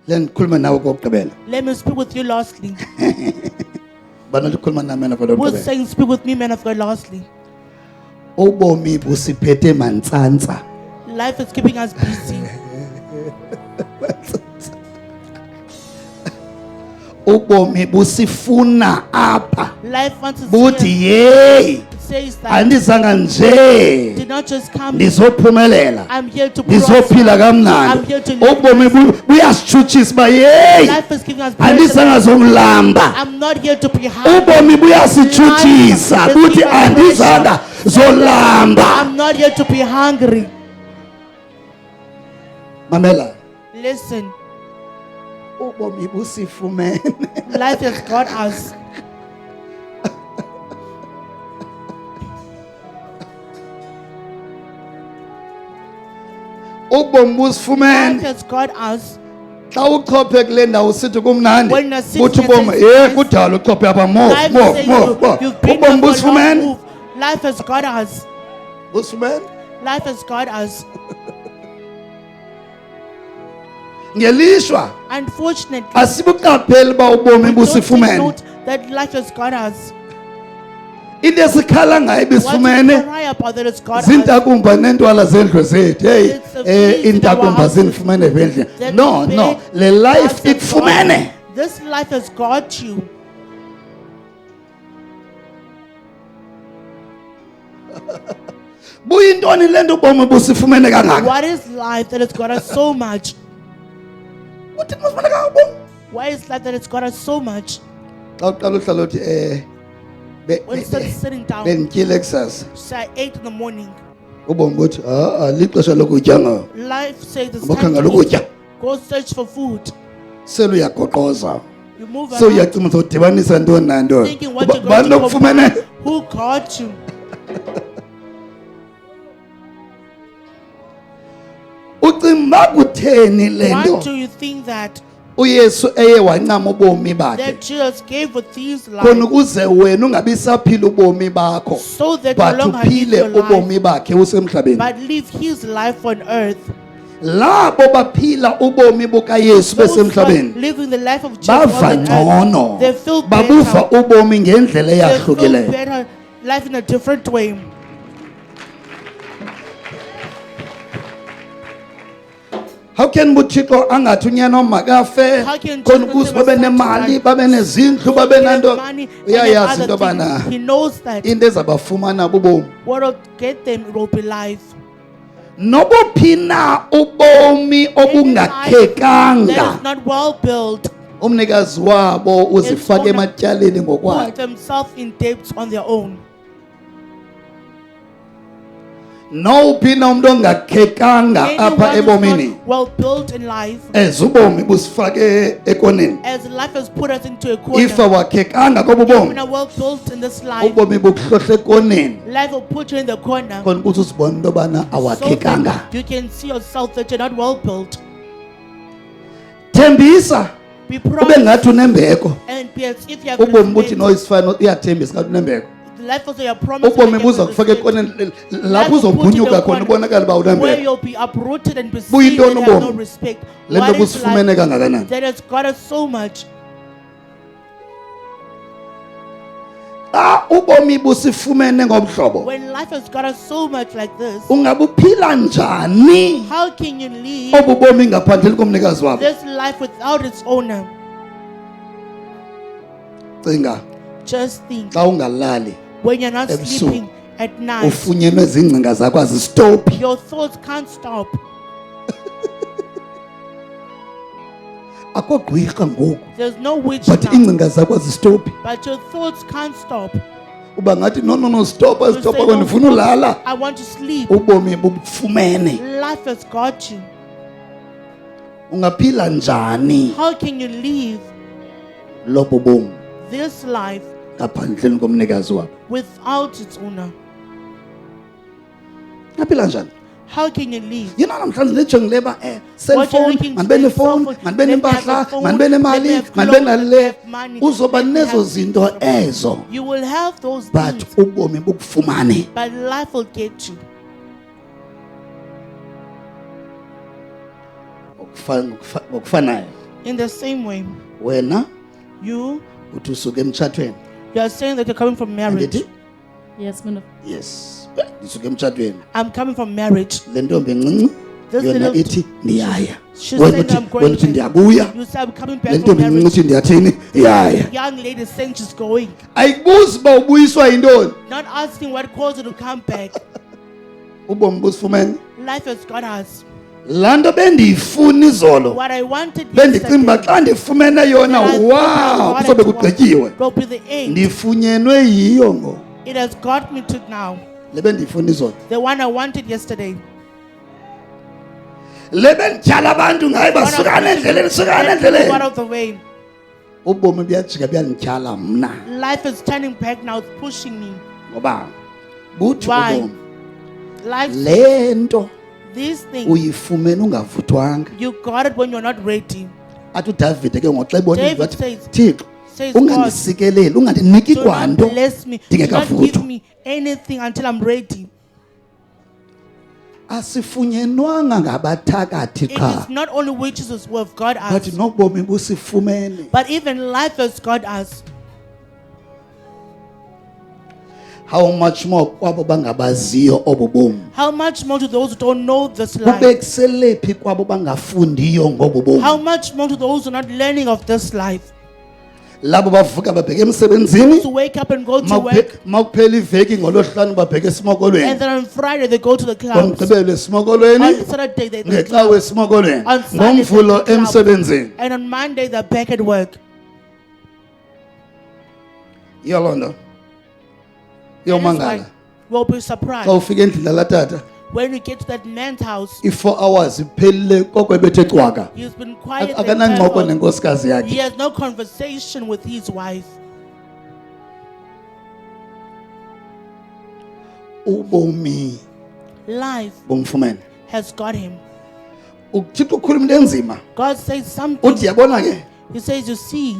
Let me speak with you lastly. Who's Who's saying speak with me, man of God, lastly? Life is keeping us busy. Life wants us buthi here. hey It says that andizanga nje did not just come. ndizophumelela I'm here to ndizophila prosper. kamnandi I'm here to live ubomi nicely. Life buyasitshutshisa uba hey is giving us pleasure. andizanga zomlamba I'm not here to be happy. ubomi buyasitshutshisa Life is buthi giving us andizanga pleasure. zolamba. I'm not here to be hungry. Mamela Listen, ubomi busifumene life has got us. ubomi Life busifumene has got us. xa uchophe kule ndawo usithi kumnandi When you're sitting buthi at ubomi this ye place, kudala uchophe apha Life is saying you've been ubomi here for a long busifumene move. Life has got us. busifumene Life has got us. ngelishwa Unfortunately, asibuqapheli uba ubomi we don't take busifumene note that life has got us. into esikhala ngayo What we bisifumene cry about that it's got us. ziintakumba neentwala zendlu zethu hey It's the fees in iintakumba our zinifumene endlini That no we no pay, le life lives have ikufumene got- This life has got you. buyintoni le nto ubomi busifumene kangaka What is life that has got us so much? uthini busifumene kangaka ubomi Why is life that has got us so much? xa uqala uhlala uthi When you start sitting down, bendityile kusasa say I ate in the morning. ubomi buthi lixesha lokutya ngawo Life says it's Ubukhangela time to ukutya. eat. Go search for food. seluyagoqoza You move around sewuyacima uzodibanisa ntoni nantoni thinking what you're bani going to lokufumene combine. Who got you? ucimba kutheni le Why nto do you think that uyesu eye wancama ubomi bakhe that Jesus gave with these khona life ukuze wena ungabi saphila ubomi bakho so that no but longer live uphile your life, ubomi bakhe usemhlabeni but live his life on earth? labo baphila ubomi bukayesu Those who are besemhlabeni living the life of Jesus bava on earth, ngcono they feel babuva better. ubomi ngendlela They feel eyahlukileyo better life in a different way. how can uthixo angathi unyana makafe How can khona Jesus ukuze give us babe time to nemali die? babe nezindlu babe He has nanto money and uyayazi other into yobana things. He knows that into ezabafumana bubomi what will get them will be life. nobuphi na ubomi Any life obungakhekanga that is not well built umnikazi wabo uzifaka gonna ematyaleni put ngokwakhe themselves in debts on their own. nowuphi na umntu ongakhekanga apha Anyone who's ebomini not well built in life, as ubomi busifake ekoneni as life has put us into a corner, if awakhekanga kobu if we're bomi not well built in this life, ubomi bukuhlohla ekoneni life will put you in the corner khona ukuthi uzibone into yobana so awakhekanga that you can see yourself that you're not well built. thembisa Be ube proud ngathi unembeko and be as if you have ubomi buthi respect. no isifana uyathembisa ngathi unembeko The life also your promise. ubomi buza kufaka ekoneni lapho uzophunyuka khona ubonakala uba where unembeko you'll be uprooted and be seen Buyintoni and have no ubomi? respect. le nto What is busifumene life kangakanani that has got us so much? xa ubomi busifumene ngomhlobo When life has got us so much like this, ungabuphila njani how can you live obu bomi ngaphandleni komnikazi wabo this life without its owner? cinga Just think, xa ungalali when you're not Ebusuku. sleeping at night, ufunyenwe ziingcinga zakho azistophi your thoughts can't stop. akho gqwirha ngoku There's no witch but now, iingcinga zakho azistophi but your thoughts can't stop. uba ngathi no stopa You say, stopa "No, kona ndifuna ulala I want to sleep. ubomi bufumene Life has got you. ungaphila njani How can you live lobo bomi this life ngaphandleni komnikazi wabo without its owner? ungaphila njani How can you live? yina namhlanje ndijongile ba What you're cellphone looking mandibe to nefowuni cellphone, mandibe let me have nempahla a phone, mandibe let me nemali have mandibe clothes, let me nale have money, uzoba let me nezo have zinto ezo You will have those but things, ubomi bukufumane but life will get you. ngokufanayo In the same way, wena you uthi usuke emtshatweni are saying that you're coming from marriage. andithi Yes, man of yes ndisuke emtshatweni I'm coming from marriage. le ntombi encinci This yona little- ithi ndiyaya She's wena saying uthi I'm wena going uthi to. ndiyabuya You say I'm coming le back from ntombi encinci marriage. uthi ndiyathini yaya Young lady is saying she's going. ayikubuzi uba ubuyiswa yintoni Not asking what caused you to come back. ubomi busifumene Life as God has. laa nto bendiyifuna izolo What I wanted bendicinga uba yesterday, xa ndifumene yona that I thought I wow got kuzobe it kugqityiwe will be the end. ndifunyenwe yiyo ngo It has got me to now. le bendiyifuna izolo The one I wanted yesterday. le bendityhala abantu ngayo One of basukane the- endleleni sukane Get people out endleleni of the way. ubomi buyajika buyandityhala mna Life is turning back now. It's pushing me. ngoba buthi Why? ubomi Life, le nto these things, uyifumene ungavuthwanga you got it when you're not ready. athi udavide ke ngoxa ebona David wathi says- thixo Says God, ungandisikeleli ungandiniki do kwanto not bless me. Do not give ndingekavuthwa me anything until I'm ready. asifunyenwanga ngabathakathi It qha is not only witches who have God but us, nobomi busifumene but even life as God us. how much more kwabo bangabaziyo obu bomi How much more to those who don't know this kube life? kuselephi kwabo bangafundiyo ngobu How bomi much more to those who are not learning of this life? labo bavuka babheke emsebenzini To wake up and go to work, makuphela iveki ngolosihlanu babheke and esimokolweni then on Friday they go to the clubs. ngomgqibelo esimokolweni On Saturday they ngexa wesimokolweni On Sunday, ngomvulo they go to club. emsebenzini and on Monday they're back at work. yiyo loo nto That is iyomangala why we'll be xa surprised ufika endlini yalatata when you get to that man's house. i-4 hours iphelile koko ebethe cwaka He's been quiet. the akanancoko entire hour. nenkosikazi He yakhe has no conversation with his wife. ubomi Life bumfumene has got him. uthixo ukhuluma into enzima God says something. uthi yabona ke He says, you see,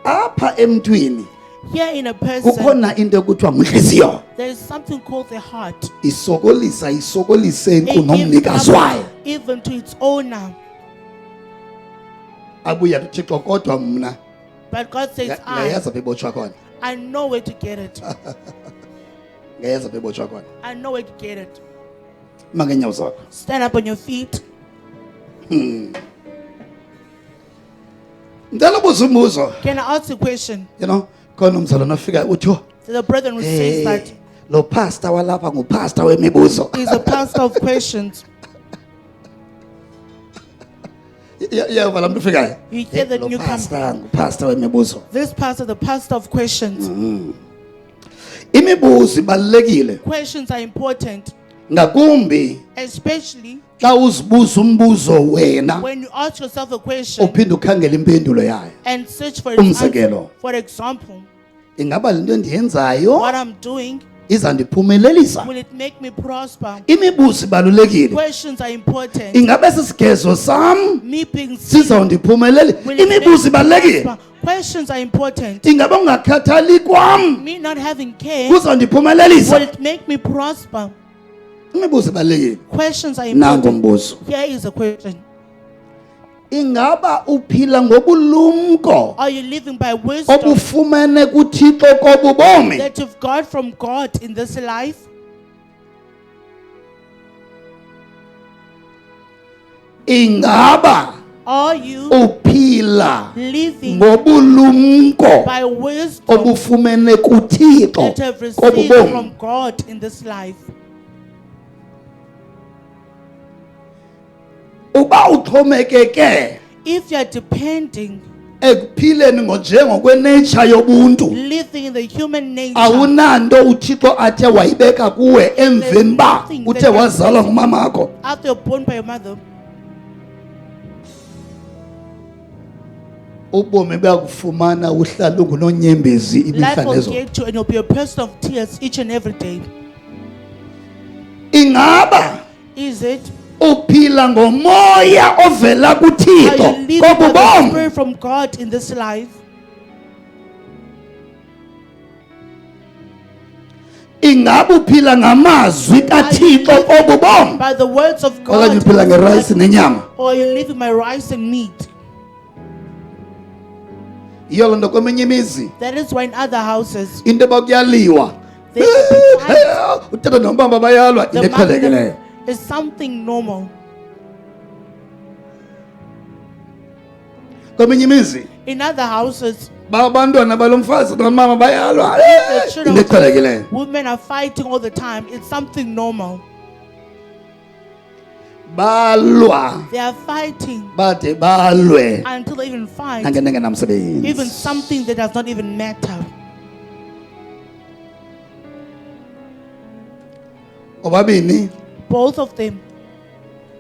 apha emntwini here in a person, kukhona into ekuthiwa ngutliziyo there is something called the heart. isokolise It nkqu gives nomnikazi trouble wayo even to its owner. abuya uthixo kodwa mna But God says, ngayazi apha ebotshwa khona I know where to get it. ngayazi apha ebotshwa khona I know where to get it. ima ngeenyawo zakho Stand up on your feet. ndicela ubuza umbuzo Can I ask a question? you know khona umzalwana ofika uthi "Oh, To the brethren who says that lo pastor walapha ngupastor wemibuzo he's a pastor of questions. yeva laa mntu ufikayo You hear that lo newcomer. pastor ngupastor wemibuzo This pastor, the pastor of questions. imibuzo ibalulekile Questions are important, ngakumbi especially xa uzibuza umbuzo wena when you ask yourself a question uphinde ukhangela impendulo yayo and search for its answer. umzekelo For example, ingaba le nto endiyenzayo what I'm doing, izandiphumelelisa will it make me prosper? imibuzo ibalulekile Questions are important. ingabe sisigezo sam Me being seen, sizawundiphumeleli will it make imibuzo me ibalulekile prosper? Questions are important. ingaba ungakhathali kwam Me not having care, kuzawundiphumelelisa will it make me prosper? imibuzo ibalulekile Questions are nango important. mbuzo Here is a question. ingaba uphila ngobulumko Are you living by wisdom obufumene kuthixo kobu bomi that you've got from God in this life? ingaba Are you uphila living ngobulumko by wisdom obufumene kuthixo that you have kobu received bomi from God in this life? uba uxhomekeke If you are depending, ekuphileni njengokwenature yobuntu living in the human nature, awunanto uthixo athe wayibeka kuwe emveni ba uthe wazalwa ngumamakho after you're born by your mother, ubomi buyakufumana uhlala ungunonyembezi life imihla will nezo get you and you'll be a person of tears each and every day. ingaba Is it? uphila ngomoya ovela Are kuthixo you living kobu by the bomi Spirit from God in this life? ingaba uphila ngamazwi kathixo kobu bomi By the words of okanye God? uphila ngerayisi nenyama Or are you living by rice and meat? yiyo loo nto kweminye imizi That is why in other houses, into bakuyaliwa they fight. utata nombamba bayalwa The into eqhelekileyo mother is something normal. kweminye imizi In other houses, abantwana balo mfazi nomama bayalwa the into children eqhelekileyo women are fighting all the time. It's something normal. balwa They are fighting bade balwe until they even fight, nangento even engenamsebenzi something that does not even matter. obabini Both of them,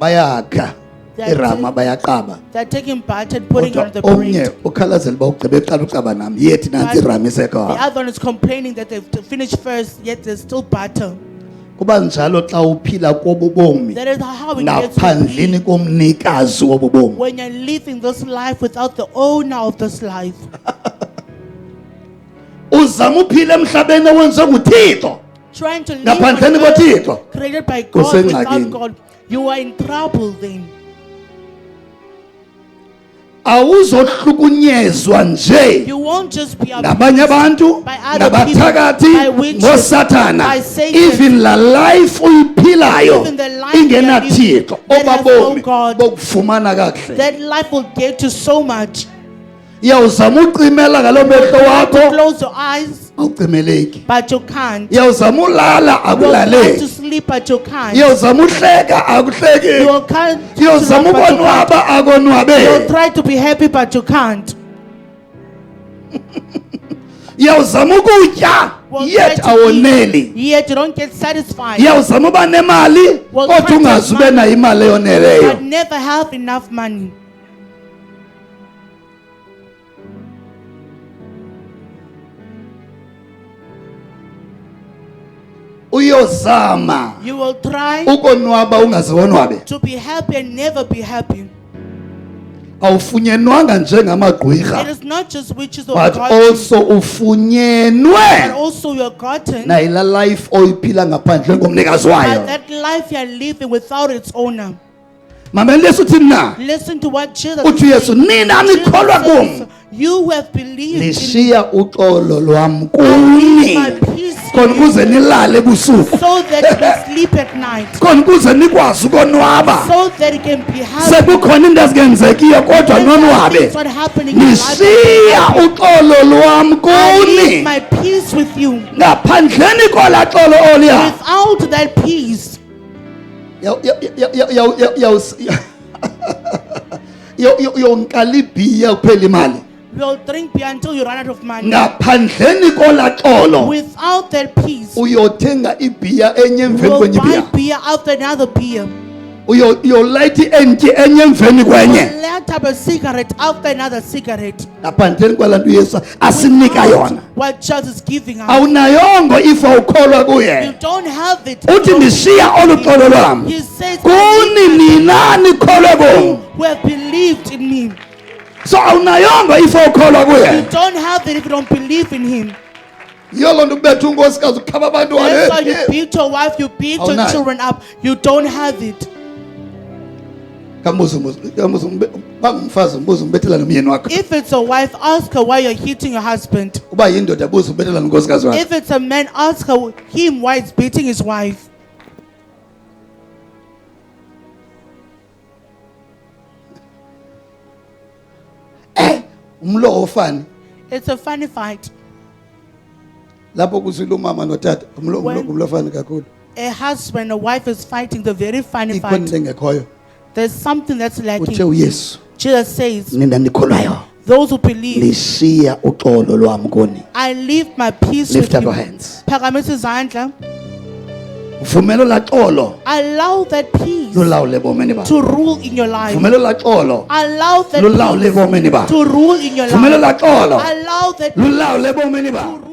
bayakha They are irama bayaqaba they're taking part and putting kodwa on the omnye parade. ukhalazela uba ugqibe eqala uqaba nam yethi nantsi But irama The isekhona other one is complaining that they've finished first, yet there's still battle. kuba njalo xa uphila kobu bomi That is how it gets to ngaphandleni be komnikazi wobu bomi when you're living this life without the owner of this life. uzama uphila emhlabeni owenziwe nguthixo Trying to live ngaphandleni on earth kothixo created by God Usengxakini. without God, you are in trouble then. awuzohlukunyezwa nje You won't just be ngabanye abantu by other ngabathakathi people, by witches, ngosathana by Satan. even la life uyiphilayo Even the life you are ingenathixo living that has no obabomi God. bokufumana kakuhle That life will get you so much. yawuzama ucimela ngalo mehlo To wakho close your eyes, awucimeleki but you can't. yawuzama ulala You'll try to akulaleki sleep, but you can't. yawuzama uhleka akuhleki You can't. yawuzama but you can't. ukonwaba You'll akonwabeki try to be happy, but you can't. yawuzama ukutya We'll try yet to awoneli eat, yet you don't get satisfied. yawuzama uba nemali We'll kodwa try to ungazi ube have nayo imali eyoneleyo But never have enough money. uyozama You will try ukonwaba ungaze wonwabe to be happy and never be happy. awufunyenwanga It njengamagqwirha is not just witches or but gods, also ufunyenwe but also you're gotten. nayila life oyiphila ngaphandle komnikazi But wayo that life you're living without its owner. mamela leso uthini na Listen to what Jesus uthi uyesu said. nina Jesus nikholwa kum says, you who have believed in me, lishiya uxolo lwam leave kuni my peace khona in you, ukuze nilale ebusuku so that you can sleep at night, khona ukuze nikwazi ukonwaba so that you can be happy. sekukhona into ezingenzekiyo kodwa There are nonwabe things that are happening in life. lishiya uxolo lwam I leave kuni my peace with you. ngaphandleni kola xolo oliya Without that peace, yonkala ibhiya kuphela imali you'll drink beer until you run out of money. ngaphandleni kola xolo Without that peace, uyothenga ibhiya enye emveni you'll kwenye buy ibhiya beer after another beer. uyolayita ientyi enye emveni kwenye You'll light up a cigarette after another cigarette. ngaphandleni kwalaa nto uyesu asinika Without yona what Jesus is giving us. awunayongo if awukholwa You kuye don't have it. uthi ndishiya olu xolo lwam He says, kuni nina nikholwe kum who have believed in me. so awunayongo if awukholwa You kuye don't have it if you don't believe in him. yiyo loo nto kubetha unkosikazi ukhaba abantwana That's why you beat your wife, you beat your Awunayo. children up. You don't have it. bangumfazi mbuza umbethela nomyeni wakho If it's a wife, ask her why you're hitting your husband. uba yindoda buza umbethela nonkosikazi wakho If it's a man, ask him why he's beating his wife. umlo ofani It's a funny fight. lapho kusile umama notata umlo ofani kakhulu A husband and a wife is fighting the very funny ikhona fight. into engekhoyo There's something that's uthe lacking. uyesu Jesus says, nina nikholwayo those who believe, lishiya uxolo lwam kuni I leave my peace lift with up your you. hands Phakamisa izandla. vumela la xolo Allow that peace lulawule ebomini bakho to rule in your life. vumela la xolo Allow that lulawule peace ebomini bakho to rule in your vumela life. la xolo Allow that lulawule ebomini to bakho rule